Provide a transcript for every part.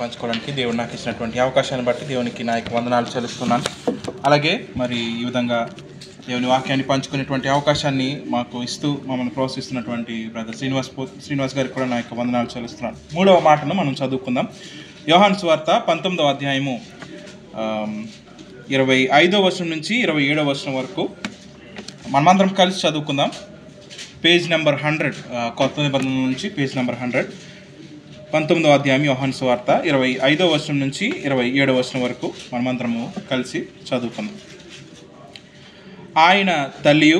పంచుకోవడానికి దేవుడు నాకు ఇచ్చినటువంటి అవకాశాన్ని బట్టి దేవునికి నా యొక్క వందనాలు చెల్లిస్తున్నాను. అలాగే మరి ఈ విధంగా దేవుని వాక్యాన్ని పంచుకునేటువంటి అవకాశాన్ని మాకు ఇస్తూ మమ్మల్ని ప్రోత్సహిస్తున్నటువంటి బ్రదర్ శ్రీనివాస్ గారికి కూడా నా యొక్క వందనాలు చెల్లిస్తున్నాను. 3వ మాటను మనం చదువుకుందాం. యోహాను సువార్త 19వ అధ్యాయము 25వ వచనం నుంచి 27వ వచనం వరకు మనమందరం కలిసి చదువుకుందాం. పేజ్ నెంబర్ 100, కొత్త నిబంధన నుంచి పేజ్ నెంబర్ 100. 19వ అధ్యాయం యోహాను సువార్త 25వ వచనం నుంచి 27వ వచనం వరకు మనమందరము కలిసి చదువుకుందాం. ఆయన తల్లియు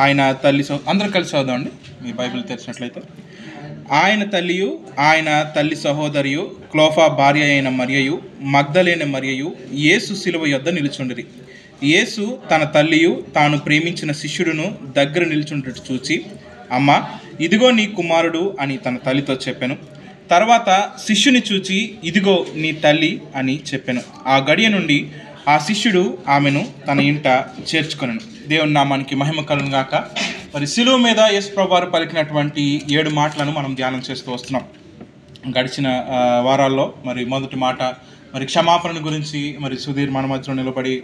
ఆయన తల్లి అందరం కలిసి చదువుదామండి, మీ బైబిల్ తెరిచినట్లయితే. ఆయన తల్లియు ఆయన తల్లి సహోదరియు క్లోఫా భార్య అయిన మరియయు మగ్దలేని మరియయు యేసు శిలువ యొద్ద నిలుచుండిరి. యేసు తన తల్లియు తాను ప్రేమించిన శిష్యుడును దగ్గర నిలుచుండట చూచి, అమ్మ, ఇదిగో నీ కుమారుడు అని తన తల్లితో చెప్పెను. తర్వాత శిష్యుని చూచి, ఇదిగో నీ తల్లి అని చెప్పెను. ఆ గడియ నుండి ఆ శిష్యుడు ఆమెను తన ఇంట చేర్చుకొనెను. దేవుని నామానికి మహిమ కలుగును గాక. మరి శిలువ మీద యేసు ప్రభువారు పలికినటువంటి 7 మాటలను మనం ధ్యానం చేస్తూ వస్తున్నాం. గడిచిన వారాల్లో మరి మొదటి మాట మరి క్షమాపణ గురించి మరి సుధీర్ మన మధ్యలో నిలబడి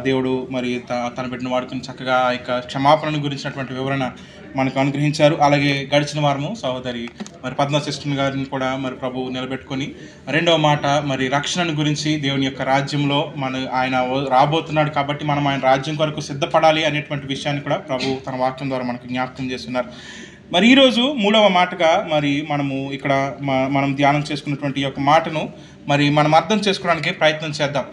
దేవుడు మరి తన బిడ్డను వాడుకుని చక్కగా ఆ యొక్క క్షమాపణ గురించినటువంటి వివరణ మనకు అనుగ్రహించారు. అలాగే గడిచిన వారము సహోదరి మరి పద్మ సిస్టర్ గారిని కూడా మరి ప్రభు నిలబెట్టుకొని 2వ మాట మరి రక్షణను గురించి, దేవుని యొక్క రాజ్యంలో ఆయన రాబోతున్నాడు కాబట్టి మనం ఆయన రాజ్యం కొరకు సిద్ధపడాలి అనేటువంటి విషయాన్ని కూడా ప్రభు తన వాక్యం ద్వారా మనకు జ్ఞాపకం చేస్తున్నారు. మరి ఈరోజు 3వ మాటగా మరి మనము ఇక్కడ మనం ధ్యానం చేసుకున్నటువంటి ఈ యొక్క మాటను మరి మనం అర్థం చేసుకోవడానికి ప్రయత్నం చేద్దాం.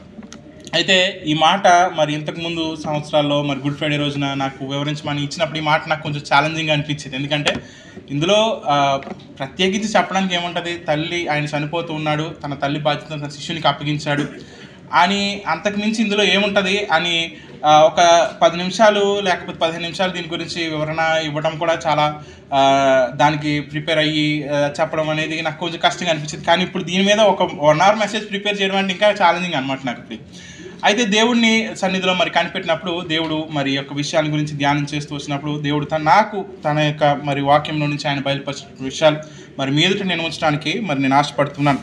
అయితే ఈ మాట మరి ఇంతకుముందు సంవత్సరాల్లో మరి గుడ్ ఫ్రైడే రోజున నాకు వివరించమని ఇచ్చినప్పుడు ఈ మాట నాకు కొంచెం ఛాలెంజింగ్గా అనిపించింది. ఎందుకంటే ఇందులో ప్రత్యేకించి చెప్పడానికి ఏముంటుంది, తల్లి ఆయన చనిపోతూ ఉన్నాడు, తన తల్లి బాధ్యతను తన శిష్యునికి అప్పగించాడు అని, అంతకుమించి ఇందులో ఏముంటుంది అని ఒక 10 నిమిషాలు లేకపోతే 15 నిమిషాలు దీని గురించి వివరణ ఇవ్వడం కూడా చాలా దానికి ప్రిపేర్ అయ్యి చెప్పడం అనేది నాకు కొంచెం కష్టంగా అనిపించింది. కానీ ఇప్పుడు దీని మీద ఒక 1 hour మెసేజ్ ప్రిపేర్ చేయడం అంటే ఇంకా ఛాలెంజింగ్ అనమాట నాకు. అయితే దేవుడిని సన్నిధిలో మరి కనిపెట్టినప్పుడు దేవుడు మరి యొక్క విషయాల గురించి ధ్యానం చేస్తూ వచ్చినప్పుడు దేవుడు నాకు తన యొక్క మరి వాక్యంలో నుంచి ఆయన బయలుపరిచిన విషయాలు మరి మీ ఎదుట నేను ఉంచడానికి మరి నేను ఆశపడుతున్నాను.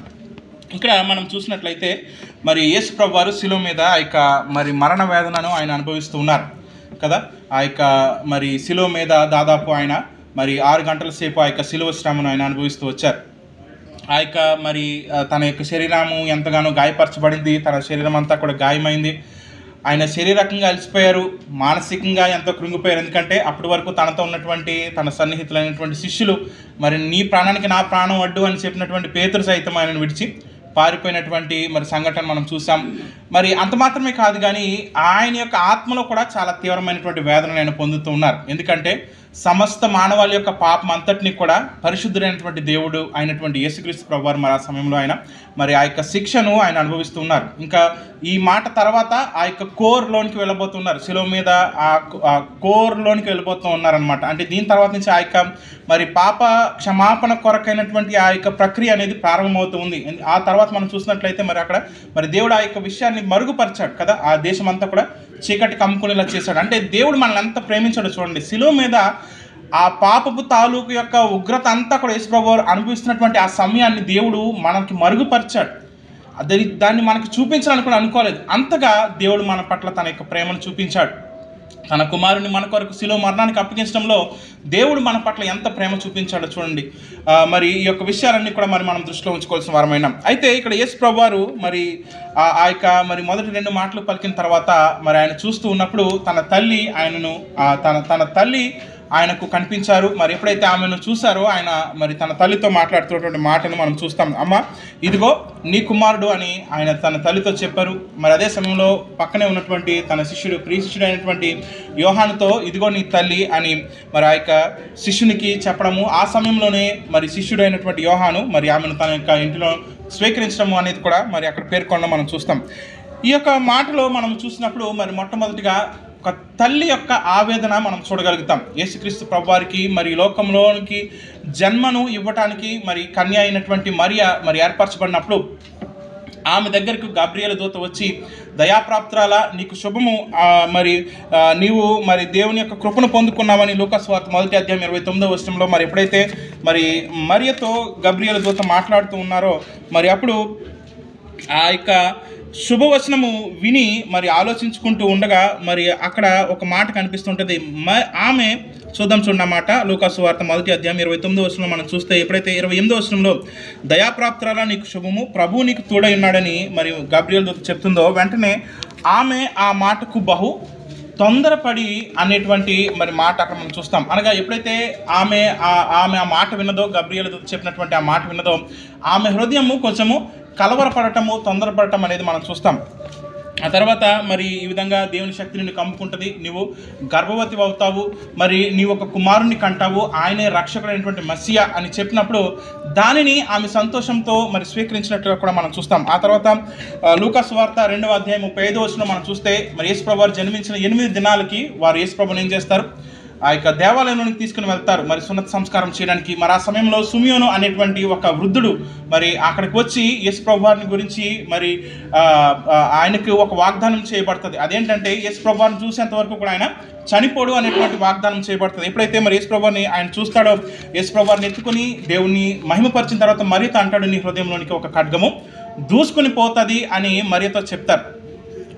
ఇక్కడ మనం చూసినట్లయితే మరి యేసు ప్రభువారు శిలువ మీద ఆ యొక్క మరి మరణ వేదనను ఆయన అనుభవిస్తూ ఉన్నారు కదా. ఆ యొక్క మరి శిలువ మీద దాదాపు ఆయన మరి 6 గంటల సేపు ఆ యొక్క శిలువ శ్రమను ఆయన అనుభవిస్తూ వచ్చారు. ఆ యొక్క మరి తన యొక్క శరీరము ఎంతగానో గాయపరచబడింది, తన శరీరం అంతా కూడా గాయమైంది. ఆయన శరీరకంగా అలసిపోయారు, మానసికంగా ఎంతో కృంగిపోయారు. ఎందుకంటే అప్పటి వరకు తనతో ఉన్నటువంటి తన సన్నిహితులైనటువంటి శిష్యులు మరి నీ ప్రాణానికి నా ప్రాణం అడ్డు అని చెప్పినటువంటి పేతురు సైతం ఆయనను విడిచి పారిపోయినటువంటి మరి సంఘటన మనం చూసాం. మరి అంత మాత్రమే కాదు, కానీ ఆయన యొక్క ఆత్మలో కూడా చాలా తీవ్రమైనటువంటి వేదన ఆయన పొందుతూ ఉన్నారు. ఎందుకంటే సమస్త మానవాళి యొక్క పాపం అంతటిని కూడా పరిశుద్ధుడైనటువంటి దేవుడు అయినటువంటి యేసుక్రీస్తు ప్రభువారు మరి ఆ సమయంలో ఆయన మరి ఆ యొక్క శిక్షను ఆయన అనుభవిస్తూ ఉన్నారు. ఇంకా ఈ మాట తర్వాత ఆ యొక్క కోర్లోనికి వెళ్ళబోతున్నారు, శిలువ మీద ఆ కోర్లోనికి వెళ్ళిపోతూ ఉన్నారనమాట. అంటే దీని తర్వాత నుంచి ఆ యొక్క మరి పాప క్షమాపణ కొరకైనటువంటి ఆ యొక్క ప్రక్రియ అనేది ప్రారంభమవుతూ ఉంది. ఆ తర్వాత మనం చూసినట్లయితే మరి అక్కడ మరి దేవుడు ఆ యొక్క విషయాన్ని మరుగుపరిచాడు కదా, ఆ దేశం అంతా కూడా చీకటి కమ్ముకునేలా చేశాడు. అంటే దేవుడు మనల్ని ఎంత ప్రేమించాడో చూడండి. శిలువ మీద ఆ పాపపు తాలూకు యొక్క ఉగ్రత అంతా కూడా యేసు ప్రభువు అనుభవిస్తున్నటువంటి ఆ సమయాన్ని దేవుడు మనకి మరుగుపరిచాడు. దాన్ని మనకి చూపించాలని కూడా అనుకోలేదు. అంతగా దేవుడు మన పట్ల తన యొక్క ప్రేమను చూపించాడు. తన కుమారుని మన కొరకు శిలువ మరణానికి అప్పగించడంలో దేవుడు మన పట్ల ఎంత ప్రేమ చూపించాడో చూడండి. మరి ఈ యొక్క విషయాలన్నీ కూడా మరి మనం దృష్టిలో ఉంచుకోవాల్సిన వారమైనాం. అయితే ఇక్కడ యేసు ప్రభువారు మరి ఆ యొక్క మరి మొదటి 2 మాటలు పలికిన తర్వాత మరి ఆయన చూస్తూ ఉన్నప్పుడు తన తల్లి ఆయనను తన తల్లి ఆయనకు కనిపించారు. మరి ఎప్పుడైతే ఆమెను చూశారో ఆయన మరి తన తల్లితో మాట్లాడుతున్నటువంటి మాటను మనం చూస్తాం. అమ్మ, ఇదిగో నీ కుమారుడు అని ఆయన తన తల్లితో చెప్పారు. మరి అదే సమయంలో పక్కనే ఉన్నటువంటి తన ప్రియ శిష్యుడు అయినటువంటి యోహానుతో ఇదిగో నీ తల్లి అని మరి ఆ యొక్క శిష్యునికి చెప్పడము, ఆ సమయంలోనే మరి శిష్యుడు అయినటువంటి యోహాను మరి ఆమెను తన యొక్క ఇంటిలో స్వీకరించడము అనేది కూడా మరి అక్కడ పేర్కొనడం మనం చూస్తాం. ఈ యొక్క మాటలో మనం చూసినప్పుడు మరి మొట్టమొదటిగా ఒక తల్లి యొక్క ఆవేదన మనం చూడగలుగుతాం. యేసుక్రీస్తు ప్రభువారికి మరి లోకంలోనికి జన్మను ఇవ్వటానికి మరి కన్య అయినటువంటి మరియ మరి ఏర్పరచబడినప్పుడు ఆమె దగ్గరకు గాబ్రియేలు దూత వచ్చి దయాప్రాప్తురాల నీకు శుభము, మరి నీవు మరి దేవుని యొక్క కృపను పొందుకున్నావని లూకా సువార్త 1:29 మరి ఎప్పుడైతే మరి మరియతో గబ్రియలు దూత మాట్లాడుతూ ఉన్నారో మరి అప్పుడు ఆ యొక్క శుభవచనము విని మరి ఆలోచించుకుంటూ ఉండగా మరి అక్కడ ఒక మాట కనిపిస్తుంటుంది. ఆమె చూడండి మాట లూకా సువార్త 1:29 మనం చూస్తే ఎప్పుడైతే 28 దయాప్రాప్తురాలా నీకు శుభము, ప్రభు నీకు తోడై ఉన్నాడని మరి గబ్రియల్ దూత చెప్తుందో వెంటనే ఆమె ఆ మాటకు బహు తొందరపడి అనేటువంటి మరి మాట అక్కడ మనం చూస్తాం. అనగా ఎప్పుడైతే ఆమె ఆ మాట విన్నదో, గబ్రియల్ దూత చెప్పినటువంటి ఆ మాట విన్నదో, ఆమె హృదయము కొంచెము కలవరపడటము, తొందరపడటం అనేది మనం చూస్తాం. ఆ తర్వాత మరి ఈ విధంగా దేవుని శక్తి నిన్ను కమ్ముకుంటుంది, నువ్వు గర్భవతి అవుతావు, మరి నీవు ఒక కుమారుని కంటావు, ఆయనే రక్షకుడైనటువంటి మెస్సియా అని చెప్పినప్పుడు దానిని ఆమె సంతోషంతో మరి స్వీకరించినట్టుగా కూడా మనం చూస్తాం. ఆ తర్వాత లూకా సువార్త 2:35 మనం చూస్తే మరి యేసుప్రభు వారు జన్మించిన 8 దినాలకి వారు యేసుప్రభుని ఏం చేస్తారు, ఆ యొక్క దేవాలయంలోనికి తీసుకుని వెళ్తారు మరి సున్నత సంస్కారం చేయడానికి. మరి ఆ సమయంలో సుమియోను అనేటువంటి ఒక వృద్ధుడు మరి అక్కడికి వచ్చి యేసుప్రభు వారిని గురించి మరి ఆయనకు ఒక వాగ్దానం చేయబడుతుంది. అదేంటంటే యేసుప్రభు వారిని చూసేంత వరకు కూడా ఆయన చనిపోడు అనేటువంటి వాగ్దానం చేయబడుతుంది. ఎప్పుడైతే మరి యేసుప్రభు వారిని ఆయన చూస్తాడో, యేసుప్రభు వారిని ఎత్తుకుని దేవుణ్ణి మహిమపరిచిన తర్వాత మరియతో అంటాడు, నీ హృదయంలోనికి ఒక ఖడ్గము దూసుకుని పోతుంది అని మరియతో చెప్తారు.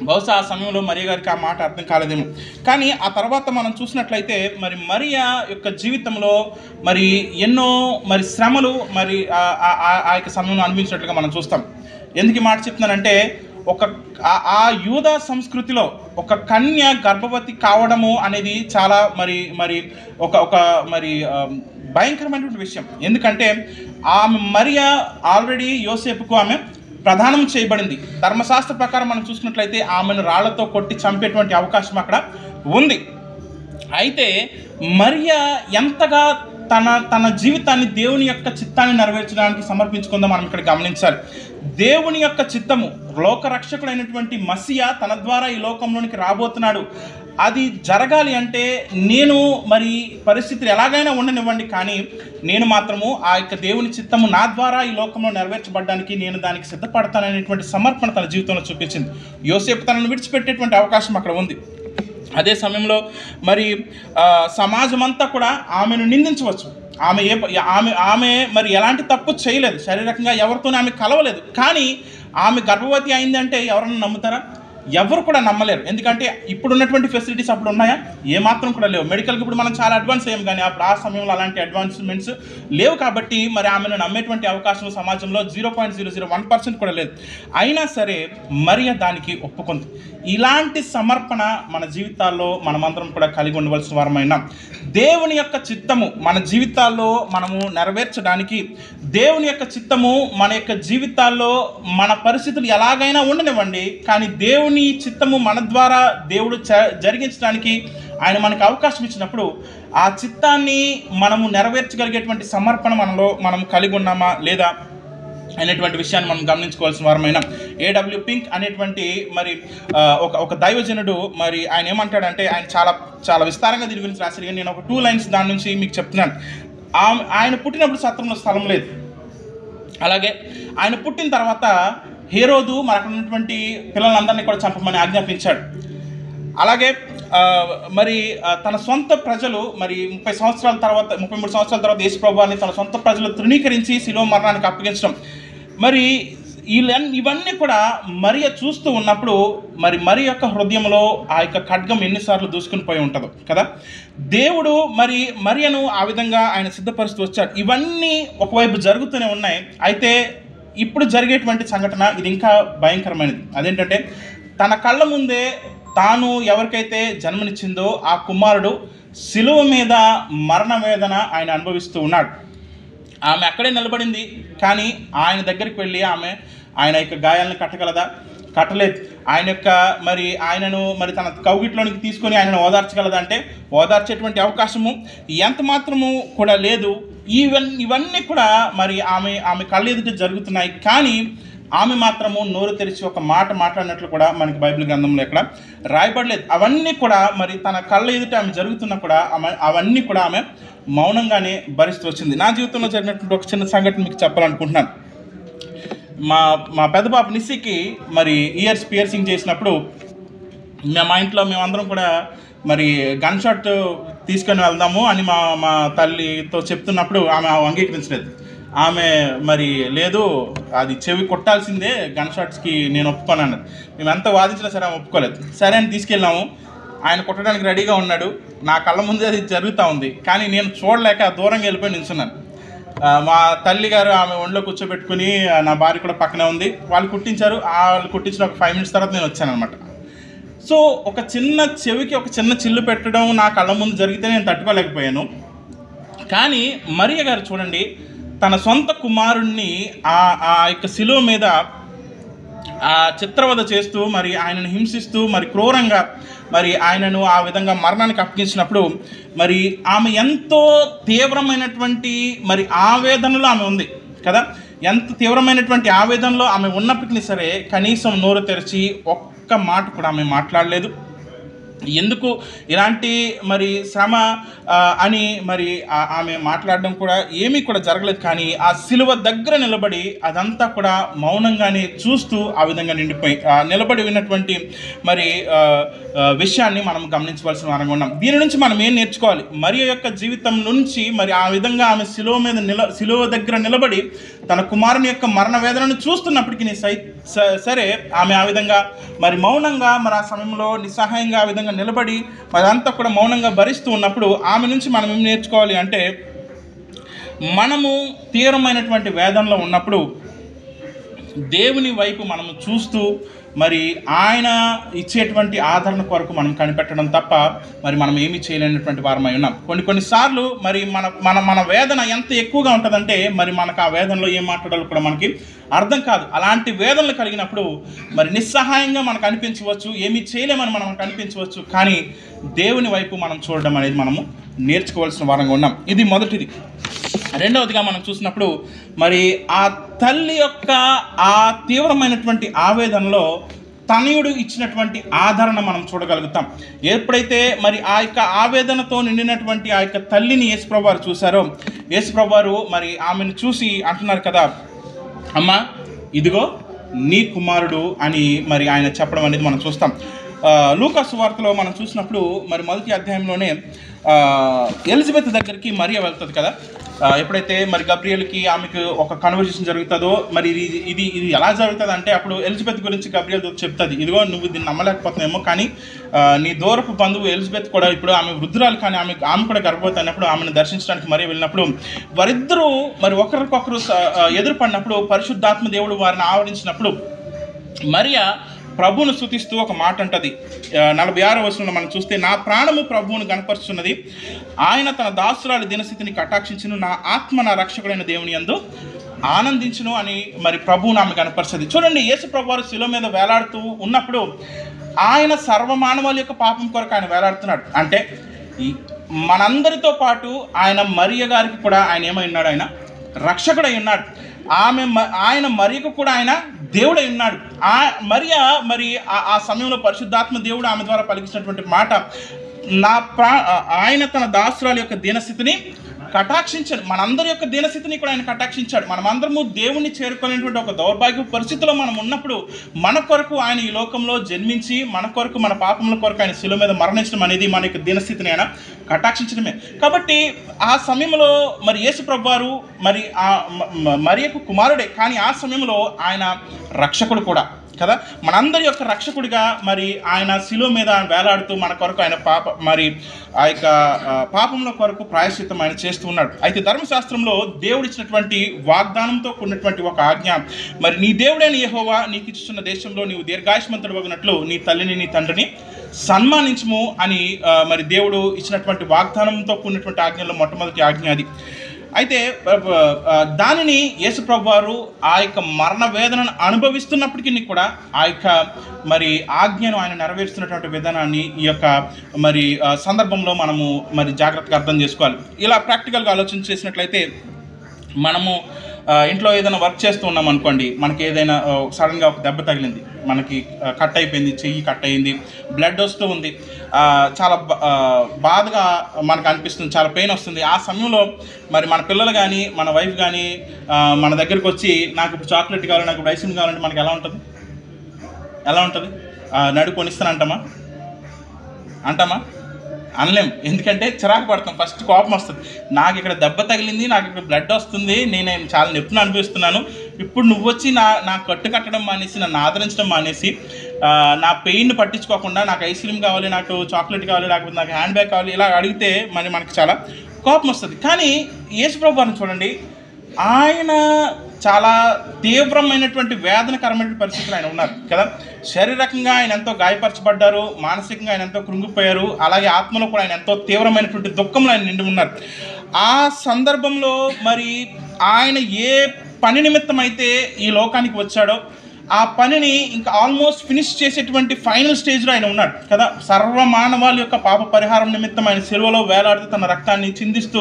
బహుశా ఆ సమయంలో మరియ గారికి ఆ మాట అర్థం కాలేదేమో. కానీ ఆ తర్వాత మనం చూసినట్లయితే మరి మరియా యొక్క జీవితంలో మరి ఎన్నో మరి శ్రమలు మరి ఆ యొక్క సమయంలో అనిపించినట్లుగా మనం చూస్తాం. ఎందుకు ఈ మాట చెప్తున్నానంటే ఆ యూదా సంస్కృతిలో ఒక కన్య గర్భవతి కావడము అనేది చాలా మరి ఒక మరి భయంకరమైనటువంటి విషయం. ఎందుకంటే ఆమె మరియా ఆల్రెడీ యోసేపుకు ఆమె ప్రదానం చేయబడింది. ధర్మశాస్త్ర ప్రకారం మనం చూసుకున్నట్లయితే ఆమెను రాళ్లతో కొట్టి చంపేటువంటి అవకాశం అక్కడ ఉంది. అయితే మరియా ఎంతగా తన జీవితాన్ని దేవుని యొక్క చిత్తాన్ని నెరవేర్చడానికి సమర్పించుకుందో మనం ఇక్కడ గమనించాలి. దేవుని యొక్క చిత్తము, లోకరక్షకుడైనటువంటి మెస్సియా తన ద్వారా ఈ లోకంలోనికి రాబోతున్నాడు. అది జరగాలి అంటే నేను మరి పరిస్థితులు ఎలాగైనా ఉండనివ్వండి, కానీ నేను మాత్రము ఆ యొక్క దేవుని చిత్తము నా ద్వారా ఈ లోకంలో నెరవేర్చబడడానికి నేను దానికి సిద్ధపడతాననేటువంటి సమర్పణ తన జీవితంలో చూపించింది. యోసేపు తనను విడిచిపెట్టేటువంటి అవకాశం అక్కడ ఉంది. అదే సమయంలో మరి సమాజం అంతా కూడా ఆమెను నిందించవచ్చు. ఆమె మరి ఎలాంటి తప్పు చేయలేదు, శారీరకంగా ఎవరితోనే ఆమె కలవలేదు. కానీ ఆమె గర్భవతి అయిందంటే ఎవరన్నా నమ్ముతారా? ఎవరు కూడా నమ్మలేరు. ఎందుకంటే ఇప్పుడు ఉన్నటువంటి ఫెసిలిటీస్ అప్పుడు ఉన్నాయా? ఏమాత్రం కూడా లేవు. మెడికల్కి ఇప్పుడు మనం చాలా అడ్వాన్స్ అయ్యాం, కానీ అప్పుడు ఆ సమయంలో అలాంటి అడ్వాన్స్మెంట్స్ లేవు. కాబట్టి మరి ఆమెను నమ్మేటువంటి అవకాశం సమాజంలో 0.001% కూడా లేదు. అయినా సరే మరియ దానికి ఒప్పుకుంది. ఇలాంటి సమర్పణ మన జీవితాల్లో మనమందరం కూడా కలిగి ఉండవలసిన వారమైన దేవుని యొక్క చిత్తము మన జీవితాల్లో మనము నెరవేర్చడానికి, దేవుని యొక్క చిత్తము మన యొక్క జీవితాల్లో మన పరిస్థితులు ఎలాగైనా ఉండనివ్వండి, కానీ దేవుని చిత్తము మన ద్వారా దేవుడు జరిగించడానికి ఆయన మనకు అవకాశం ఇచ్చినప్పుడు ఆ చిత్తాన్ని మనము నెరవేర్చగలిగేటువంటి సమర్పణ మనం కలిగి ఉన్నామా లేదా అనేటువంటి విషయాన్ని మనం గమనించుకోవాల్సిన వారమైన A.W. పింక్ అనేటువంటి మరి ఒక దైవజనుడు మరి ఆయన ఏమంటాడంటే, ఆయన చాలా చాలా విస్తారంగా దీని గురించి రాశారు. కానీ నేను ఒక 2 లైన్స్ దాని నుంచి మీకు చెప్తున్నాను. ఆయన పుట్టినప్పుడు సత్రంలో స్థలం లేదు. అలాగే ఆయన పుట్టిన తర్వాత హేరోదు మరి అక్కడ ఉన్నటువంటి పిల్లలందరినీ కూడా చంపమని ఆజ్ఞాపించాడు. అలాగే మరి తన సొంత ప్రజలు మరి 33 సంవత్సరాల తర్వాత యేసుప్రభు వారిని తన సొంత ప్రజలు తృణీకరించి శిలువ మరణానికి అప్పగించడం, మరి ఇవన్నీ కూడా మరియ చూస్తూ ఉన్నప్పుడు మరి మరియ యొక్క హృదయంలో ఆ యొక్క ఖడ్గం ఎన్నిసార్లు దూసుకుని పోయి ఉంటుందో కదా. దేవుడు మరి మరియను ఆ విధంగా ఆయన సిద్ధపరుస్తూ వచ్చాడు. ఇవన్నీ ఒకవైపు జరుగుతూనే ఉన్నాయి. అయితే ఇప్పుడు జరిగేటువంటి సంఘటన ఇది ఇంకా భయంకరమైనది. అదేంటంటే తన కళ్ళ ముందే తాను ఎవరికైతే జన్మనిచ్చిందో ఆ కుమారుడు శిలువ మీద మరణ వేదన ఆయన అనుభవిస్తూ ఉన్నాడు. ఆమె అక్కడే నిలబడింది, కానీ ఆయన దగ్గరికి వెళ్ళి ఆయన యొక్క గాయాలను కట్టగలదా? కట్టలేదు. ఆయన యొక్క మరి ఆయనను మరి తన కౌగిట్లోనికి తీసుకొని ఆయనను ఓదార్చగలదా అంటే ఓదార్చేటువంటి అవకాశము ఎంత మాత్రము కూడా లేదు. ఇవన్నీ కూడా మరి ఆమె కళ్ళ ఎదుట జరుగుతున్నాయి. కానీ ఆమె మాత్రము నోరు తెరిచి ఒక మాట మాట్లాడినట్లు కూడా మనకి బైబిల్ గ్రంథంలో ఎక్కడ రాయబడలేదు. అవన్నీ కూడా మరి తన కళ్ళ ఎదుట ఆమె జరుగుతున్నా కూడా అవన్నీ కూడా ఆమె మౌనంగానే భరిస్తూ వచ్చింది. నా జీవితంలో జరిగినటువంటి ఒక చిన్న సంఘటన మీకు చెప్పాలనుకుంటున్నాను. మా మా పెద్ద పాప నిస్సికి మరి ఇయర్స్ పియర్సింగ్ చేసినప్పుడు మా ఇంట్లో మేమందరం కూడా మరి గన్ షాట్ తీసుకొని వెళ్దాము అని మా మా తల్లితో చెప్తున్నప్పుడు ఆమె అంగీకరించలేదు. ఆమె మరి లేదు, అది చెవి కొట్టాల్సిందే, గన్ షాట్స్కి నేను ఒప్పుకోను అన్నది. మేము ఎంత వాదించినా సరే ఆమె ఒప్పుకోలేదు. సరే అని తీసుకెళ్ళాము. ఆయన కొట్టడానికి రెడీగా ఉన్నాడు. నా కళ్ళ ముందే అది జరుగుతూ ఉంది. కానీ నేను చూడలేక దూరంగా వెళ్ళిపోయి నిల్చున్నాను. మా తల్లి గారు ఆమె ఒంట్లో కూర్చోబెట్టుకుని, నా భార్య కూడా పక్కనే ఉంది. వాళ్ళు కుట్టించారు. వాళ్ళు కుట్టించిన ఒక 5 minutes తర్వాత నేను వచ్చాను అనమాట. సో ఒక చిన్న చెవికి ఒక చిన్న చిల్లు పెట్టడం నా కళ్ళ ముందు జరిగితే నేను తట్టుకోలేకపోయాను. కానీ మరియ గారు చూడండి, తన సొంత కుమారుణ్ణి ఆ యొక్క శిలువ మీద ఆ చిత్రవద చేస్తూ మరి ఆయనను హింసిస్తూ మరి క్రూరంగా మరి ఆయనను ఆ విధంగా మరణానికి అప్పగించినప్పుడు మరి ఆమె ఎంతో తీవ్రమైనటువంటి మరి ఆవేదనలో ఆమె ఉంది కదా. ఎంత తీవ్రమైనటువంటి ఆవేదనలో ఆమె ఉన్నప్పటికీ సరే కనీసం నోరు తెరిచి ఒక్క మాట కూడా ఆమె మాట్లాడలేదు. ఎందుకు ఇలాంటి మరి శ్రమ అని మరి ఆమె మాట్లాడడం కూడా ఏమీ కూడా జరగలేదు. కానీ ఆ శిలువ దగ్గర నిలబడి అదంతా కూడా మౌనంగానే చూస్తూ ఆ విధంగా నిలబడి విన్నటువంటి మరి విషయాన్ని మనం గమనించవలసిన వారంగా ఉన్నాం. దీని నుంచి మనం ఏం నేర్చుకోవాలి? మరియ యొక్క జీవితం నుంచి మరి ఆ విధంగా ఆమె శిలువ దగ్గర నిలబడి తన కుమారుని యొక్క మరణ వేదనను చూస్తున్నప్పటికీ సరే ఆమె ఆ విధంగా మరి మౌనంగా మరి ఆ సమయంలో నిస్సహాయంగా ఆ విధంగా నిలబడి అదంతా కూడా మౌనంగా భరిస్తూ ఉన్నప్పుడు ఆమె నుంచి మనం ఏం నేర్చుకోవాలి అంటే, మనము తీవ్రమైనటువంటి వేదనలో ఉన్నప్పుడు దేవుని వైపు మనము చూస్తూ మరి ఆయన ఇచ్చేటువంటి ఆదరణ కొరకు మనం కనిపెట్టడం తప్ప మరి మనం ఏమీ చేయలేనటువంటి వారమై ఉన్నాం. కొన్నిసార్లు మరి మన వేదన ఎంత ఎక్కువగా ఉంటుందంటే మరి మనకు ఆ వేదనలో ఏం మాట్లాడాలో కూడా మనకి అర్థం కాదు. అలాంటి వేదనలు కలిగినప్పుడు మరి నిస్సహాయంగా మనకు అనిపించవచ్చు, ఏమీ చేయలేమని మనం కనిపించవచ్చు. కానీ దేవుని వైపు మనం చూడడం అనేది మనము నేర్చుకోవాల్సిన వారంగా ఉన్నాం. ఇది మొదటిది. రెండవదిగా మనం చూసినప్పుడు మరి ఆ తల్లి యొక్క ఆ తీవ్రమైనటువంటి ఆవేదనలో తనయుడు ఇచ్చినటువంటి ఆదరణ మనం చూడగలుగుతాం. ఎప్పుడైతే మరి ఆ యొక్క ఆవేదనతో నిండినటువంటి ఆ యొక్క తల్లిని యేసుప్రభువు వారు చూశారో, యేసుప్రభువు వారు మరి ఆమెను చూసి అంటున్నారు కదా, అమ్మా ఇదిగో నీ కుమారుడు అని మరి ఆయన చెప్పడం అనేది మనం చూస్తాం. లూకా సువార్తలో మనం చూసినప్పుడు మరి మొదటి అధ్యాయంలోనే ఎలిజబెత్ దగ్గరికి మరియ వెళ్తుంది కదా. ఎప్పుడైతే మరి గబ్రియల్కి ఆమెకు ఒక కన్వర్జేషన్ జరుగుతుందో మరి ఇది ఎలా జరుగుతుంది అంటే, అప్పుడు ఎలిజబెత్ గురించి గబ్రియల్ చెప్తుంది, ఇదిగో నువ్వు దీన్ని నమ్మలేకపోతున్నామో కానీ నీ దూరపు బంధువు ఎలిజబెత్ కూడా ఇప్పుడు ఆమె వృద్ధురాలు, కానీ ఆమె కూడా గర్భవతి అయినప్పుడు ఆమెను దర్శించడానికి మరీ వెళ్ళినప్పుడు వారిద్దరూ మరి ఒకరికొకరు ఎదురుపడినప్పుడు పరిశుద్ధాత్మ దేవుడు వారిని ఆవరించినప్పుడు మరియా ప్రభువును స్తుతిస్తూ ఒక మాట అంటది. 46వ వచనంలో మనం చూస్తే, నా ప్రాణము ప్రభువును గణపరుచున్నది, ఆయన తన దాసురాలి దినస్థితిని కటాక్షించును, నా ఆత్మ నా రక్షకుడైన దేవుని యందు ఆనందించును అని మరి ప్రభువును ఆమె కనపరుస్తుంది. చూడండి, యేసు ప్రభువారు శిలువ మీద వేలాడుతూ ఉన్నప్పుడు ఆయన సర్వమానవాళి యొక్క పాపం కొరకు ఆయన వేలాడుతున్నాడు. అంటే మనందరితో పాటు ఆయన మరియ గారికి కూడా ఆయన ఏమై ఉన్నాడు? ఆయన రక్షకుడై ఉన్నాడు. ఆయన మరియకు కూడా ఆయన దేవుడై ఉన్నాడు. మరియ మరి ఆ సమయంలో పరిశుద్ధాత్మ దేవుడు ఆమె ద్వారా పలికించినటువంటి మాట, ఆయన తన దాసురాలి యొక్క దీనస్థితిని కటాక్షించాడు. మనందరి యొక్క దీనస్థితిని కూడా ఆయన కటాక్షించాడు. మనమందరము దేవుణ్ణి చేరుకునేటువంటి ఒక దౌర్భాగ్య పరిస్థితిలో మనం ఉన్నప్పుడు మన కొరకు ఆయన ఈ లోకంలో జన్మించి మన కొరకు, మన పాపముల కొరకు ఆయన శిలువ మీద మరణించడం అనేది మన యొక్క దీనస్థితిని ఆయన కటాక్షించడమే. కాబట్టి ఆ సమయంలో మరి యేసు ప్రభువారు మరి మరియకు కుమారుడే, కానీ ఆ సమయంలో ఆయన రక్షకుడు కూడా కదా. మనందరి యొక్క రక్షకుడిగా మరి ఆయన శిలువ మీద వేలాడుతూ మన కొరకు ఆయన మరి ఆ యొక్క పాపంలో కొరకు ప్రాయశ్చిత్తం ఆయన చేస్తూ ఉన్నాడు. అయితే ధర్మశాస్త్రంలో దేవుడిచ్చినటువంటి వాగ్దానంతో కూడినటువంటి ఒక ఆజ్ఞ, మరి నీ దేవుడైన యెహోవా నీకు ఇచ్చుచున్న దేశంలో నీవు దీర్ఘాయుష్మంతుడు వగినట్లు నీ తల్లిని నీ తండ్రిని సన్మానించుము అని మరి దేవుడు ఇచ్చినటువంటి వాగ్దానంతో కూడినటువంటి ఆజ్ఞలో మొట్టమొదటి ఆజ్ఞ అది. అయితే దానిని యేసు ప్రభువారు ఆ యొక్క మరణ వేదనను అనుభవిస్తున్నప్పటికీ కూడా ఆ యొక్క మరి ఆజ్ఞను ఆయన నెరవేరుస్తున్నటువంటి విధానాన్ని ఈ యొక్క మరి సందర్భంలో మనము మరి జాగ్రత్తగా అర్థం చేసుకోవాలి. ఇలా ప్రాక్టికల్గా ఆలోచన చేసినట్లయితే మనము ఇంట్లో ఏదైనా వర్క్ చేస్తూ ఉన్నాం అనుకోండి, మనకి ఏదైనా సడన్గా ఒక దెబ్బ తగిలింది, మనకి కట్ అయిపోయింది, చెయ్యి కట్ అయింది, బ్లడ్ వస్తూ ఉంది, చాలా బాధగా మనకు అనిపిస్తుంది, చాలా పెయిన్ వస్తుంది. ఆ సమయంలో మరి మన పిల్లలు కానీ మన వైఫ్ కానీ మన దగ్గరికి వచ్చి నాకు ఇప్పుడు చాక్లెట్ కావాలి, నాకు ఇప్పుడు ఐస్ క్రీమ్ కావాలంటే మనకి ఎలా ఉంటుంది? నడు కొనిస్తానంటామా? అనలేం. ఎందుకంటే చిరాకు పడతాం, ఫస్ట్ కోపం వస్తుంది. నాకు ఇక్కడ దెబ్బ తగిలింది, నాకు ఇక్కడ బ్లడ్ వస్తుంది, నేను చాలా నొప్పిని అనిపిస్తున్నాను, ఇప్పుడు నువ్వు వచ్చి నా కట్టు కట్టడం మానేసి, నన్ను ఆదరించడం మానేసి, నా పెయిన్ పట్టించుకోకుండా నాకు ఐస్ క్రీమ్ కావాలి, నాకు చాక్లెట్ కావాలి, లేకపోతే నాకు హ్యాండ్ బ్యాగ్ కావాలి, ఇలా అడిగితే మరి మనకి చాలా కోపం వస్తుంది. కానీ యేసుప్రభు వారిని చూడండి, ఆయన చాలా తీవ్రమైనటువంటి వేదనకరమైన పరిస్థితులు ఆయన ఉన్నారు కదా. శారీరకంగా ఆయన ఎంతో గాయపరచబడ్డారు, మానసికంగా ఆయన ఎంతో కృంగిపోయారు, అలాగే ఆత్మలో కూడా ఆయన ఎంతో తీవ్రమైనటువంటి దుఃఖంలో ఆయన నిండి ఉన్నారు. ఆ సందర్భంలో మరి ఆయన ఏ పని నిమిత్తం అయితే ఈ లోకానికి వచ్చాడో ఆ పనిని ఇంకా ఆల్మోస్ట్ ఫినిష్ చేసేటువంటి ఫైనల్ స్టేజ్లో ఆయన ఉన్నాడు కదా. సర్వమానవాళి యొక్క పాప పరిహారం నిమిత్తం ఆయన సిలువలో వేలాడుతూ తన రక్తాన్ని చిందిస్తూ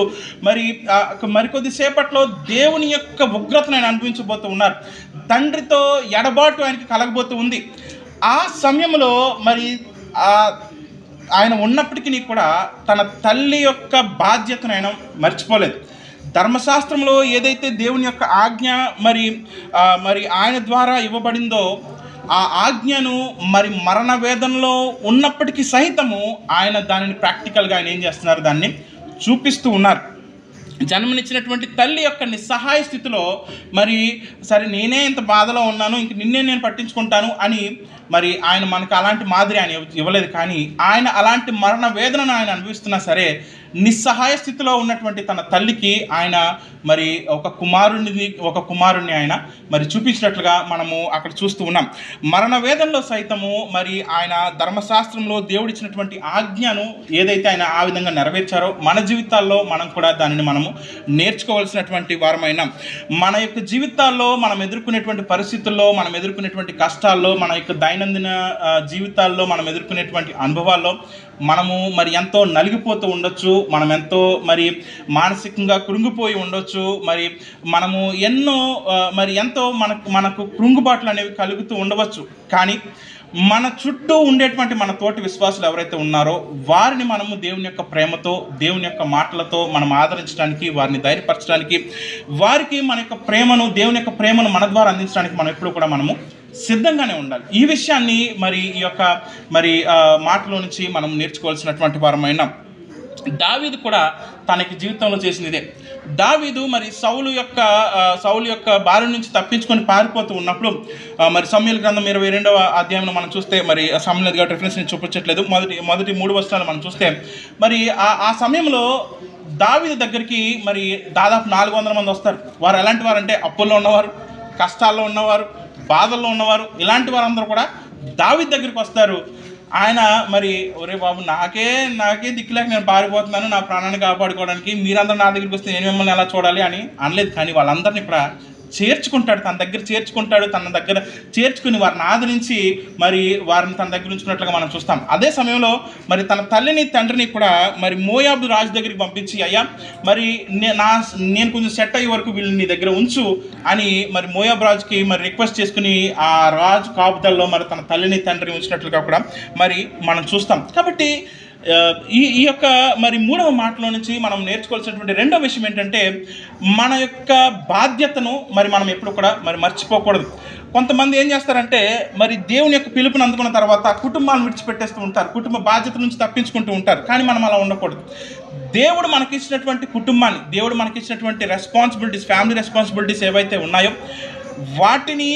మరికొద్ది సేపట్లో దేవుని యొక్క ఉగ్రతను ఆయన అనుభవించబోతూ ఉన్నారు. తండ్రితో ఎడబాటు ఆయనకి కలగబోతూ ఉంది. ఆ సమయంలో మరి ఆయన ఉన్నప్పటికీ కూడా తన తల్లి యొక్క బాధ్యతను ఆయన మర్చిపోలేదు. ధర్మశాస్త్రంలో ఏదైతే దేవుని యొక్క ఆజ్ఞ మరి ఆయన ద్వారా ఇవ్వబడిందో ఆ ఆజ్ఞను మరి మరణ వేదనలో ఉన్నప్పటికీ సహితము ఆయన దానిని ప్రాక్టికల్గా ఆయన ఏం చేస్తున్నారు, దాన్ని చూపిస్తూ ఉన్నారు. జన్మనిచ్చినటువంటి తల్లి యొక్క నిస్సహాయ స్థితిలో మరి సరే నేనే ఇంత బాధలో ఉన్నాను, ఇంక నిన్నే నేను పట్టించుకుంటాను అని మరి ఆయన మనకు అలాంటి మాదిరి ఆయన ఇవ్వలేదు. కానీ ఆయన అలాంటి మరణ వేదనను ఆయన అనుభవిస్తున్నా సరే నిస్సహాయ స్థితిలో ఉన్నటువంటి తన తల్లికి ఆయన మరి ఒక కుమారుణ్ణి ఆయన మరి చూపించినట్లుగా మనము అక్కడ చూస్తూ ఉన్నాం. మరణ వేదనలో సైతము మరి ఆయన ధర్మశాస్త్రంలో దేవుడిచ్చినటువంటి ఆజ్ఞను ఏదైతే ఆయన ఆ విధంగా నెరవేర్చారో మన జీవితాల్లో మనం కూడా దానిని మనము నేర్చుకోవాల్సినటువంటి వారమైనా. మన యొక్క జీవితాల్లో మనం ఎదుర్కొనేటువంటి పరిస్థితుల్లో, మనం ఎదుర్కొనేటువంటి కష్టాల్లో, మన యొక్క దైనందిన జీవితాల్లో మనం ఎదుర్కొనేటువంటి అనుభవాల్లో మనము మరి ఎంతో నలిగిపోతూ ఉండొచ్చు, మనం ఎంతో మరి మానసికంగా కృంగిపోయి ఉండొచ్చు, మరి మనము ఎంతో మనకు కృంగుబాట్లు అనేవి కలుగుతూ ఉండవచ్చు. కానీ మన చుట్టూ ఉండేటువంటి మన తోటి విశ్వాసులు ఎవరైతే ఉన్నారో వారిని మనము దేవుని యొక్క ప్రేమతో, దేవుని యొక్క మాటలతో మనం ఆదరించడానికి, వారిని ధైర్యపరచడానికి, వారికి మన యొక్క ప్రేమను, దేవుని యొక్క ప్రేమను మన ద్వారా అందించడానికి మనం ఎప్పుడు కూడా మనము సిద్ధంగానే ఉండాలి. ఈ విషయాన్ని మరి ఈ యొక్క మాటలో నుంచి మనం నేర్చుకోవాల్సినటువంటి వారమైన దావీదు కూడా తనకి జీవితంలో చేసింది ఇదే. దావీదు మరి సౌలు యొక్క బారి నుంచి తప్పించుకొని పారిపోతూ ఉన్నప్పుడు మరి సమూయేలు గ్రంథం 22వ అధ్యాయంలో మనం చూస్తే, మరి సమూయేలు గారి రిఫరెన్స్ నేను చూపించట్లేదు, మొదటి 3 వచనాలు మనం చూస్తే మరి ఆ సమయంలో దావీదు దగ్గరికి మరి దాదాపు 400 మంది వస్తారు. వారు ఎలాంటి వారు అంటే అప్పుల్లో ఉన్నవారు, కష్టాల్లో ఉన్నవారు, బాధల్లో ఉన్నవారు, ఇలాంటి వారందరూ కూడా దావీదు దగ్గరికి వస్తారు. ఆయన మరి ఒరే బాబు నాకే దిక్కులేక నేను పారిపోతున్నాను, నా ప్రాణాన్ని కాపాడుకోవడానికి మీరందరూ నా దగ్గరికి వస్తే నేను మిమ్మల్ని ఎలా చూడాలి అని అనలేదు. కానీ వాళ్ళందరినీ కూడా చేర్చుకుంటాడు, తన దగ్గర చేర్చుకుని వారిని ఆదరించి మరి వారిని తన దగ్గర ఉంచుకున్నట్లుగా మనం చూస్తాం. అదే సమయంలో మరి తన తల్లిని తండ్రిని కూడా మరి మోయాబు రాజు దగ్గరికి పంపించి, అయ్యా మరి నేను కొంచెం సెట్ అయ్యే వరకు వీళ్ళు నీ దగ్గర ఉంచు అని మరి మోయాబు రాజుకి మరి రిక్వెస్ట్ చేసుకుని ఆ రాజు కాపుదల్లో మరి తన తల్లిని తండ్రిని ఉంచినట్లుగా కూడా మరి మనం చూస్తాం. కాబట్టి ఈ యొక్క మరి 3వ మాటలో నుంచి మనం నేర్చుకోవాల్సినటువంటి 2వ విషయం ఏంటంటే మన యొక్క బాధ్యతను మరి మనం ఎప్పుడు కూడా మరి మర్చిపోకూడదు. కొంతమంది ఏం చేస్తారంటే మరి దేవుని యొక్క పిలుపుని అందుకున్న తర్వాత కుటుంబాన్ని విడిచిపెట్టేస్తూ ఉంటారు, కుటుంబ బాధ్యత నుంచి తప్పించుకుంటూ ఉంటారు. కానీ మనం అలా ఉండకూడదు. దేవుడు మనకిచ్చినటువంటి కుటుంబాన్ని, దేవుడు మనకిచ్చినటువంటి రెస్పాన్సిబిలిటీస్, ఫ్యామిలీ రెస్పాన్సిబిలిటీస్ ఏవైతే ఉన్నాయో వాటిని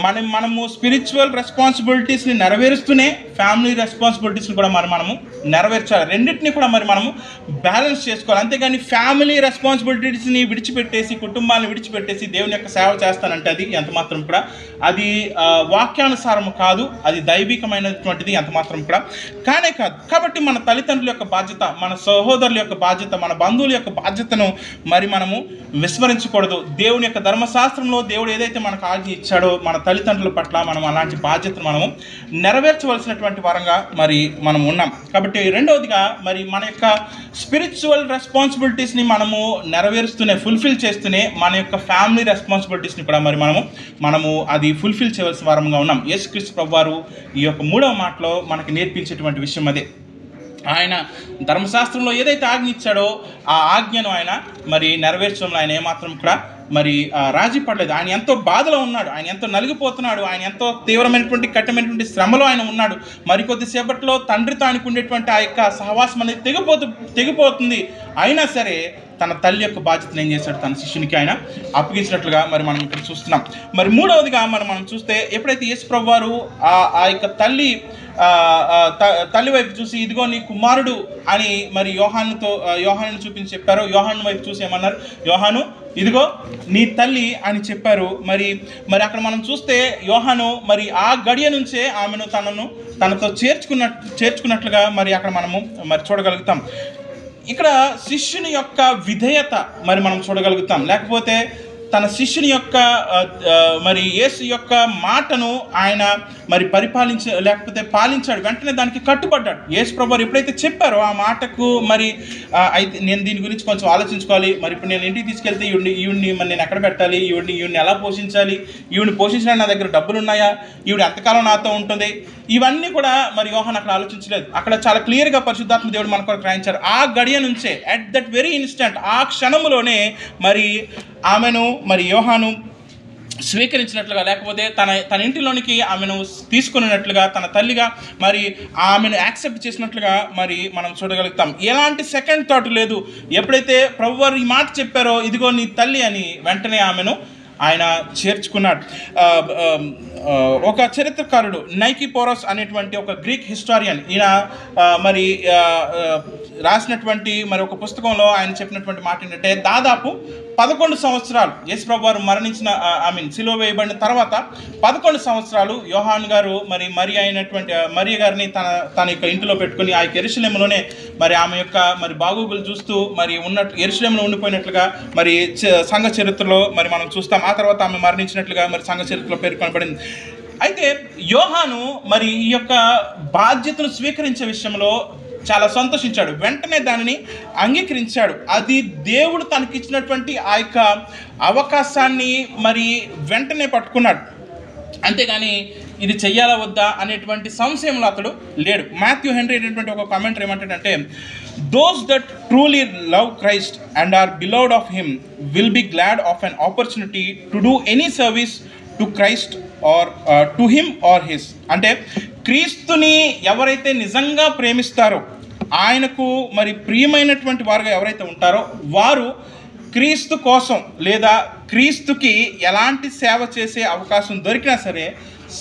మనము స్పిరిచువల్ రెస్పాన్సిబిలిటీస్ని నెరవేరుస్తూనే ఫ్యామిలీ రెస్పాన్సిబిలిటీస్ని కూడా మనము నెరవేర్చాలి. రెండింటిని కూడా మరి మనము బ్యాలెన్స్ చేసుకోవాలి. అంతేగాని ఫ్యామిలీ రెస్పాన్సిబిలిటీస్ని విడిచిపెట్టేసి, కుటుంబాన్ని విడిచిపెట్టేసి దేవుని యొక్క సేవ చేస్తానంటే అది ఎంత మాత్రం కూడా అది వాక్యానుసారము కాదు, అది దైవికమైనటువంటిది ఎంత మాత్రం కూడా కానే కాదు. కాబట్టి మన తల్లిదండ్రుల యొక్క బాధ్యత, మన సహోదరుల యొక్క బాధ్యత, మన బంధువుల యొక్క బాధ్యతను మరి మనము విస్మరించకూడదు. దేవుని యొక్క ధర్మశాస్త్రంలో దేవుడు ఏదైతే మనకు ఆజ్ఞ ఇచ్చాడో మన తల్లిదండ్రుల పట్ల మనం అలాంటి బాధ్యతను మనము నెరవేర్చవలసినటువంటి వారంగా మరి మనం ఉన్నాం. కాబట్టి రెండవదిగా మరి మన యొక్క స్పిరిచువల్ రెస్పాన్సిబిలిటీస్ని మనము నెరవేరుస్తూనే ఫుల్ఫిల్ చేస్తూనే మన యొక్క ఫ్యామిలీ రెస్పాన్సిబిలిటీస్ని కూడా మరి మనము అది ఫుల్ఫిల్ చేయవలసిన వారంగా ఉన్నాం. యేసుక్రీస్తు ప్రభువారు ఈ యొక్క 3వ మాటలో మనకి నేర్పించేటువంటి విషయం అదే. ఆయన ధర్మశాస్త్రంలో ఏదైతే ఆజ్ఞ ఇచ్చాడో ఆ ఆజ్ఞను ఆయన మరి నెరవేర్చడంలో ఆయన ఏమాత్రం కూడా మరి రాజీ పడలేదు. ఆయన ఎంతో బాధలో ఉన్నాడు, ఆయన ఎంతో నలిగిపోతున్నాడు, ఆయన ఎంతో తీవ్రమైనటువంటి కఠినమైనటువంటి శ్రమలో ఆయన ఉన్నాడు. మరికొద్దిసేపట్లో తండ్రితో ఆయనకు ఉండేటువంటి ఆ యొక్క సహవాసం అనేది తెగిపోతుంది. అయినా సరే తన తల్లి యొక్క బాధ్యతను ఏం చేశాడు, తన శిష్యునికి ఆయన అప్పగించినట్లుగా మరి మనం ఇక్కడ చూస్తున్నాం. మరి మూడవదిగా మనం చూస్తే ఎప్పుడైతే యేసు ప్రభువారు ఆ యొక్క తల్లి వైపు చూసి ఇదిగో నీ కుమారుడు అని మరి యోహాను చూపించి చెప్పారు. యోహాను వైపు చూసి ఏమన్నారు, యోహాను ఇదిగో నీ తల్లి అని చెప్పారు. మరి అక్కడ మనం చూస్తే యోహాను మరి ఆ గడియ నుంచే ఆమెను తనతో చేర్చుకున్నట్లుగా మరి అక్కడ మనము మరి చూడగలుగుతాం. ఇక్కడ శిష్యుని యొక్క విధేయత మరి మనం చూడగలుగుతాం. లేకపోతే తన శిష్యుని యొక్క మరి యేసు యొక్క మాటను ఆయన మరి పాలించాడు, వెంటనే దానికి కట్టుబడ్డాడు. యేసు ప్రభువారు ఎప్పుడైతే చెప్పారో ఆ మాటకు మరి అయితే నేను దీని గురించి కొంచెం ఆలోచించుకోవాలి, మరి ఇప్పుడు నేను ఇంటికి తీసుకెళ్తే ఈవిడిని మరి నేను ఎక్కడ పెట్టాలి, ఈవిడిని ఎలా పోషించాలి, ఈవిడిని పోషించడానికి నా దగ్గర డబ్బులు ఉన్నాయా, ఈవిడ ఎంతకాలం నాతో ఉంటుంది, ఇవన్నీ కూడా మరి యోహాను అక్కడ ఆలోచించలేదు. అక్కడ చాలా క్లియర్గా పరిశుద్ధాత్మ దేవుడు మన కొరకు రాయించారు. ఆ గడియ నుంచే అట్ దట్ వెరీ ఇన్స్టెంట్ ఆ క్షణములోనే మరి ఆమెను మరి యోహాను స్వీకరించినట్లుగా, లేకపోతే తన ఇంటిలోనికి ఆమెను తీసుకున్నట్లుగా, తన తల్లిగా మరి ఆమెను యాక్సెప్ట్ చేసినట్లుగా మరి మనం చూడగలుగుతాం. ఎలాంటి సెకండ్ థాట్ లేదు. ఎప్పుడైతే ప్రభువారు ఈ మాట చెప్పారో ఇదిగో నీ తల్లి అని, వెంటనే ఆమెను ఆయన చేర్చుకున్నాడు. ఒక చరిత్రకారుడు నైకిపోరస్ అనేటువంటి ఒక గ్రీక్ హిస్టారియన్, ఈయన మరి రాసినటువంటి మరి ఒక పుస్తకంలో ఆయన చెప్పినటువంటి మాట ఏంటంటే, దాదాపు 11 సంవత్సరాలు యేసు ప్రభువారు మరణించిన సిలువ వేయబడిన తర్వాత 11 సంవత్సరాలు యోహాను గారు మరి మరియ గారిని తన యొక్క ఇంటిలో పెట్టుకుని ఆ యొక్క యెరూషలేములోనే మరి ఆమె యొక్క మరి బాగోగులు చూస్తూ మరి యెరూషలేములో ఉండిపోయినట్లుగా మరి సంఘ చరిత్రలో మరి మనం చూస్తాం. ఆ తర్వాత ఆమె మరణించినట్లుగా మరి సంఘ చరిత్రలో పేర్కొనబడింది. అయితే యోహాను మరి ఈ యొక్క బాధ్యతను స్వీకరించే విషయంలో చాలా సంతోషించాడు, వెంటనే దానిని అంగీకరించాడు. అది దేవుడు తనకిచ్చినటువంటి ఆ యొక్క అవకాశాన్ని మరి వెంటనే పట్టుకున్నాడు. అంతేగాని ఇది చెయ్యాలా వద్దా అనేటువంటి సంశయంలో అతడు లేడు. మాథ్యూ హెన్రీ అనేటువంటి ఒక కామెంటర్ ఏమంటాడంటే, those that truly love Christ and are beloved of him will be glad of an opportunity to do any service to Christ or to him or his. అంటే క్రీస్తుని ఎవరైతే నిజంగా ప్రేమిస్తారో, ఆయనకు మరి ప్రియమైనటువంటి వారుగా ఎవరైతే ఉంటారో వారు క్రీస్తు కోసం లేదా క్రీస్తుకి ఎలాంటి సేవ చేసే అవకాశం దొరికినా సరే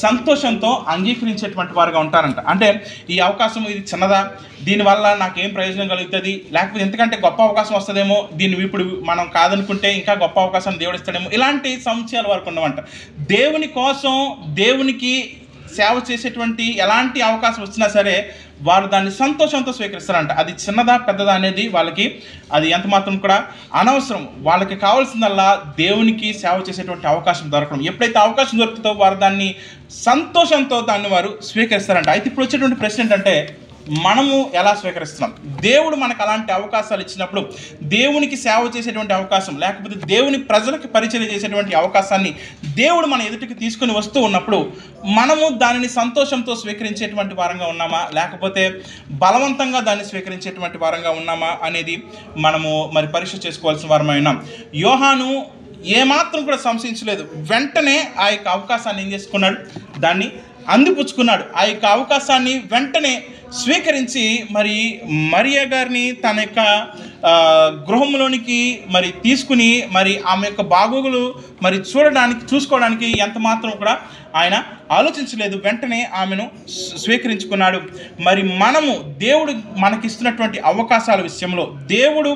సంతోషంతో అంగీకరించేటువంటి వారుగా ఉంటారంట. అంటే ఈ అవకాశం ఇది చిన్నదా, దీనివల్ల నాకేం ప్రయోజనం కలుగుతుంది, లేకపోతే ఎందుకంటే గొప్ప అవకాశం వస్తుందేమో, దీన్ని ఇప్పుడు మనం కాదనుకుంటే ఇంకా గొప్ప అవకాశం దేవుడు ఇస్తాడేమో, ఇలాంటి సంశయాల వరకు ఉండవంట. దేవుని కోసం దేవునికి సేవ చేసేటువంటి ఎలాంటి అవకాశం వచ్చినా సరే వారు దాన్ని సంతోషంతో స్వీకరిస్తారంట. అది చిన్నదా పెద్దదా అనేది వాళ్ళకి అది ఎంత మాత్రం కూడా అనవసరం. వాళ్ళకి కావాల్సిందల్లా దేవునికి సేవ చేసేటువంటి అవకాశం దొరకడం. ఎప్పుడైతే అవకాశం దొరుకుతుందో వారు దాన్ని సంతోషంతో వారు స్వీకరిస్తారంట. అయితే ఇప్పుడు వచ్చేటువంటి ప్రశ్న ఏంటంటే, మనము ఎలా స్వీకరిస్తున్నాం? దేవుడు మనకు అలాంటి అవకాశాలు ఇచ్చినప్పుడు, దేవునికి సేవ చేసేటువంటి అవకాశం, లేకపోతే దేవుని ప్రజలకు పరిచయం చేసేటువంటి అవకాశాన్ని దేవుడు మన ఎదుటికి తీసుకుని వస్తూ ఉన్నప్పుడు మనము దానిని సంతోషంతో స్వీకరించేటువంటి వారంగా ఉన్నామా, లేకపోతే బలవంతంగా దాన్ని స్వీకరించేటువంటి వారంగా ఉన్నామా అనేది మనము మరి పరీక్ష చేసుకోవాల్సిన వారమై ఉన్నాం. యోహాను ఏమాత్రం కూడా సంశయించలేదు, వెంటనే ఆ యొక్క అవకాశాన్ని ఏం చేసుకున్నాడు, దాన్ని అందిపుచ్చుకున్నాడు. ఆ యొక్క అవకాశాన్ని వెంటనే స్వీకరించి మరి మరియ గారిని తన యొక్క గృహంలోనికి మరి తీసుకుని మరి ఆమె యొక్క బాగోగులు మరి చూసుకోవడానికి ఎంత మాత్రం కూడా ఆయన ఆలోచించలేదు, వెంటనే ఆమెను స్వీకరించుకున్నాడు. మరి మనము దేవుడు మనకిస్తున్నటువంటి అవకాశాల విషయంలో, దేవుడు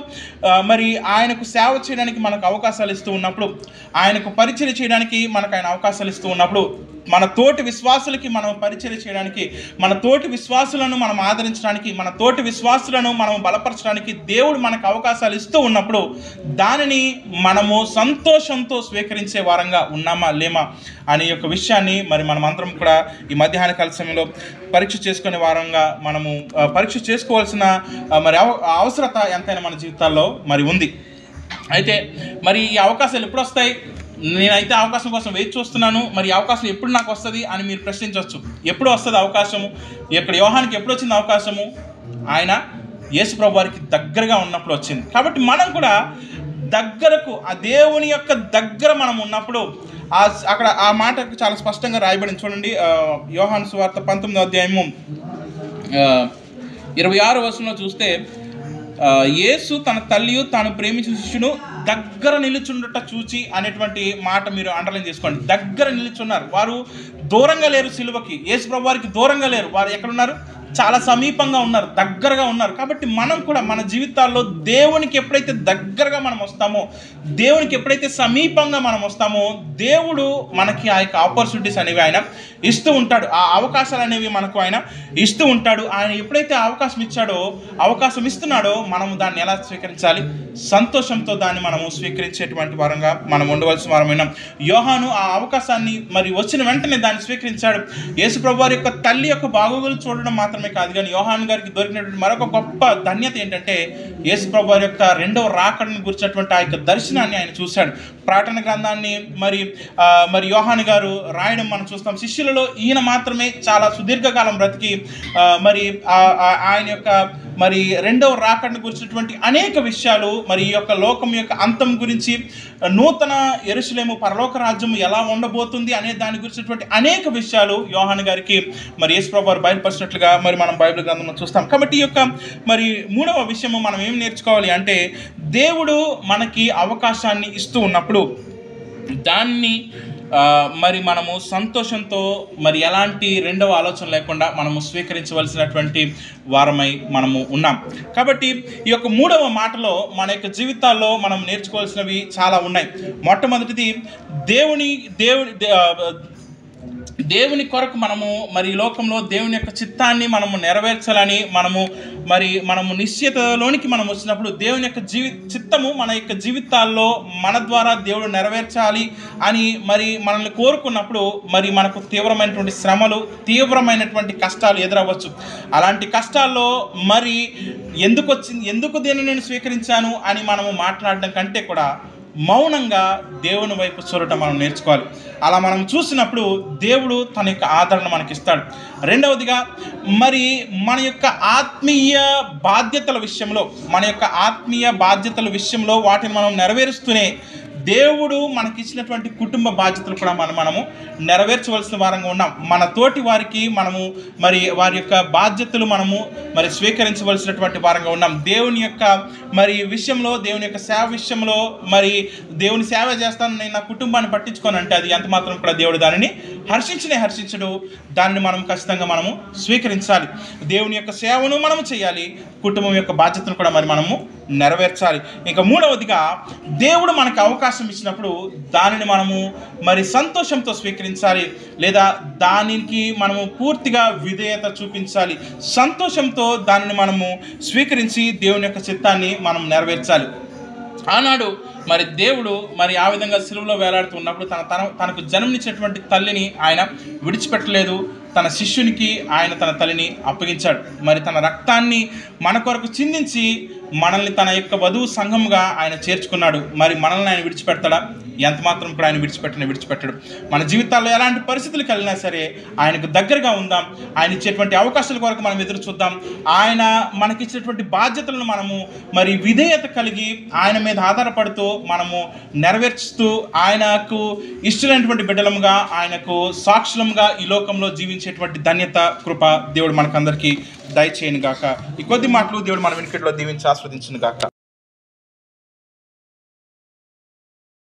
మరి ఆయనకు సేవ చేయడానికి మనకు అవకాశాలు ఇస్తూ ఉన్నప్పుడు, ఆయనకు పరిచయం చేయడానికి మనకు ఆయన అవకాశాలు ఇస్తూ ఉన్నప్పుడు, మన తోటి విశ్వాసులకి మనం పరిచయం చేయడానికి, మన తోటి విశ్వాసులను మనం ఆదరించడానికి, మన తోటి విశ్వాసులను మనం బలపరచడానికి దేవుడు మనకు అవకాశాలు ఇస్తూ ఉన్నప్పుడు దానిని మనము సంతోషంతో స్వీకరించే వారంగా ఉన్నామా లేమా అనే యొక్క విషయాన్ని మరి మనమందరం కూడా ఈ మధ్యాహ్న కాల సమయంలో పరీక్ష చేసుకునే వారంగా మనము పరీక్ష చేసుకోవాల్సిన మరి అవసరత ఎంతైనా మన జీవితాల్లో మరి ఉంది. అయితే మరి ఈ అవకాశాలు ఎప్పుడు వస్తాయి? నేనైతే అవకాశం కోసం వేచి చూస్తున్నాను, మరి ఈ అవకాశం ఎప్పుడు నాకు వస్తుంది అని మీరు ప్రశ్నించవచ్చు. ఎప్పుడు వస్తుంది అవకాశము? ఇక్కడ యోహానికి ఎప్పుడు వచ్చింది అవకాశము? ఆయన యేసు ప్రభు వారికి దగ్గరగా ఉన్నప్పుడు వచ్చింది. కాబట్టి మనం కూడా దగ్గరకు, ఆ దేవుని యొక్క దగ్గర మనం ఉన్నప్పుడు అక్కడ ఆ మాటకు చాలా స్పష్టంగా రాయబడింది. చూడండి, యోహాను సువార్త 19వ అధ్యాయము 26వ వచనంలో చూస్తే, యేసు తన తల్లియు తాను ప్రేమించిన శిష్యును దగ్గర నిలుచుండట చూచి అనేటువంటి మాట మీరు అండర్లైన్ చేసుకోండి. దగ్గర నిలుచున్నారు. వారు దూరంగా లేరు, సిలువకి యేసు ప్రభు వారికి దూరంగా లేరు. వారు ఎక్కడున్నారు? చాలా సమీపంగా ఉన్నారు, దగ్గరగా ఉన్నారు. కాబట్టి మనం కూడా మన జీవితాల్లో దేవునికి ఎప్పుడైతే దగ్గరగా మనం వస్తామో, దేవునికి ఎప్పుడైతే సమీపంగా మనం వస్తామో, దేవుడు మనకి ఆ యొక్క ఆపర్చునిటీస్ అనేవి ఆయన ఇస్తూ ఉంటాడు. ఆ అవకాశాలు అనేవి మనకు ఆయన ఇస్తూ ఉంటాడు. ఆయన ఎప్పుడైతే అవకాశం ఇస్తున్నాడో మనము దాన్ని ఎలా స్వీకరించాలి? సంతోషంతో దాన్ని మనము స్వీకరించేటువంటి వారంగా మనం ఉండవలసిన వారమైన యోహాను ఆ అవకాశాన్ని మరి వచ్చిన వెంటనే దాన్ని స్వీకరించాడు. యేసు ప్రభు వారి యొక్క తల్లి యొక్క బాగోగులు చూడడం మాత్రమే కాదు, కానీ యోహాను గారికి దొరికినటువంటి మరొక గొప్ప ధన్యత ఏంటంటే యేసు ప్రభు వారి యొక్క రెండవ రాకడను గురించినటువంటి ఆ యొక్క దర్శనాన్ని ఆయన చూశాడు. ప్రకటన గ్రంథాన్ని మరి యోహాను గారు రాయడం మనం చూస్తాం. శిష్యులలో ఈయన మాత్రమే చాలా సుదీర్ఘకాలం బ్రతికి మరి ఆయన యొక్క మరి రెండవ రాకడను గురించినటువంటి అనేక విషయాలు, మరి ఈ యొక్క లోకం యొక్క అంతం గురించి, నూతన యెరూషలేము పరలోక రాజ్యం ఎలా ఉండబోతుంది అనే దాని గురించినటువంటి అనేక విషయాలు యోహాను గారికి మరి యేసు ప్రభు వారు బయలుపరిచినట్లుగా మరి మనం బైబిల్ గ్రంథంలో చూస్తాం. కాబట్టి ఈ యొక్క మరి మూడవ విషయము మనం ఏం నేర్చుకోవాలి అంటే, దేవుడు మనకి అవకాశాన్ని ఇస్తూ ఉన్నప్పుడు దాన్ని మరి మనము సంతోషంతో, మరి ఎలాంటి రెండవ ఆలోచన లేకుండా మనము స్వీకరించవలసినటువంటి వారమై మనము ఉన్నాం. కాబట్టి ఈ యొక్క మూడవ మాటలో మన యొక్క జీవితాల్లో మనం నేర్చుకోవాల్సినవి చాలా ఉన్నాయి. మొట్టమొదటిది, దేవుని కొరకు మనము మరి ఈ లోకంలో దేవుని యొక్క చిత్తాన్ని మనము నెరవేర్చాలని మనము నిశ్చయతలోనికి మనం వచ్చినప్పుడు దేవుని యొక్క చిత్తము మన యొక్క జీవితాల్లో మన ద్వారా దేవుడు నెరవేర్చాలి అని మరి మనల్ని కోరుకున్నప్పుడు మరి మనకు తీవ్రమైనటువంటి శ్రమలు, తీవ్రమైనటువంటి కష్టాలు ఎదురవ్వచ్చు. అలాంటి కష్టాల్లో మరి ఎందుకు దీన్ని నేను స్వీకరించాను అని మనము మాట్లాడడం కంటే కూడా మౌనంగా దేవుని వైపు చూడటం మనం నేర్చుకోవాలి. అలా మనం చూసినప్పుడు దేవుడు తన యొక్క ఆదరణ మనకిస్తాడు. రెండవదిగా, మరి మన యొక్క ఆత్మీయ బాధ్యతల విషయంలో వాటిని మనం నెరవేరుస్తూనే దేవుడు మనకిచ్చినటువంటి కుటుంబ బాధ్యతలు కూడా మనము నెరవేర్చవలసిన వారంగా ఉన్నాం. మన తోటి వారికి మనము మరి వారి యొక్క బాధ్యతలు మనము మరి స్వీకరించవలసినటువంటి వారంగా ఉన్నాం. దేవుని యొక్క మరి విషయంలో, దేవుని యొక్క సేవ విషయంలో, మరి దేవుని సేవ చేస్తాను, నేను నా కుటుంబాన్ని పట్టించుకోనంటే అది ఎంత మాత్రం కూడా దేవుడు దానిని హర్షించడు. దాన్ని మనం ఖచ్చితంగా మనము స్వీకరించాలి. దేవుని యొక్క సేవను మనము చేయాలి, కుటుంబం యొక్క బాధ్యతను కూడా మరి మనము నెరవేర్చాలి. ఇంకా మూడవదిగా, దేవుడు మనకు అవకాశం ఇచ్చినప్పుడు దానిని మనము మరి సంతోషంతో స్వీకరించాలి, లేదా దానికి మనము పూర్తిగా విధేయత చూపించాలి. సంతోషంతో దానిని మనము స్వీకరించి దేవుని యొక్క చిత్తాన్ని మనం నెరవేర్చాలి. ఆనాడు మరి దేవుడు మరి ఆ విధంగా సిలువలో వేలాడుతున్నప్పుడు తనకు జన్మనిచ్చినటువంటి తల్లిని ఆయన విడిచిపెట్టలేదు. తన శిష్యునికి ఆయన తన తల్లిని అప్పగించాడు. మరి తన రక్తాన్ని మన కొరకు చిందించి మనల్ని తన యొక్క వధువు సంఘంగా ఆయన చేర్చుకున్నాడు. మరి మనల్ని ఆయన విడిచిపెడతాడా? ఎంత మాత్రం కూడా ఆయన విడిచిపెట్టడు. మన జీవితాల్లో ఎలాంటి పరిస్థితులు కలిగినా సరే ఆయనకు దగ్గరగా ఉందాం. ఆయన ఇచ్చేటువంటి అవకాశాల కొరకు మనం ఎదురు చూద్దాం. ఆయన మనకిచ్చినటువంటి బాధ్యతలను మనము మరి విధేయత కలిగి ఆయన మీద ఆధారపడుతూ మనము నెరవేర్చుతూ ఆయనకు ఇష్టమైనటువంటి బిడ్డలముగా, ఆయనకు సాక్షులముగా ఈ లోకంలో జీవించేటువంటి ధన్యత, కృప దేవుడు మనకందరికీ దయచేయను గాక. ఈ కొద్ది మాటలు దేవుడు మన వెనుకట్లో దీవించి ఆస్వాదించును గాక.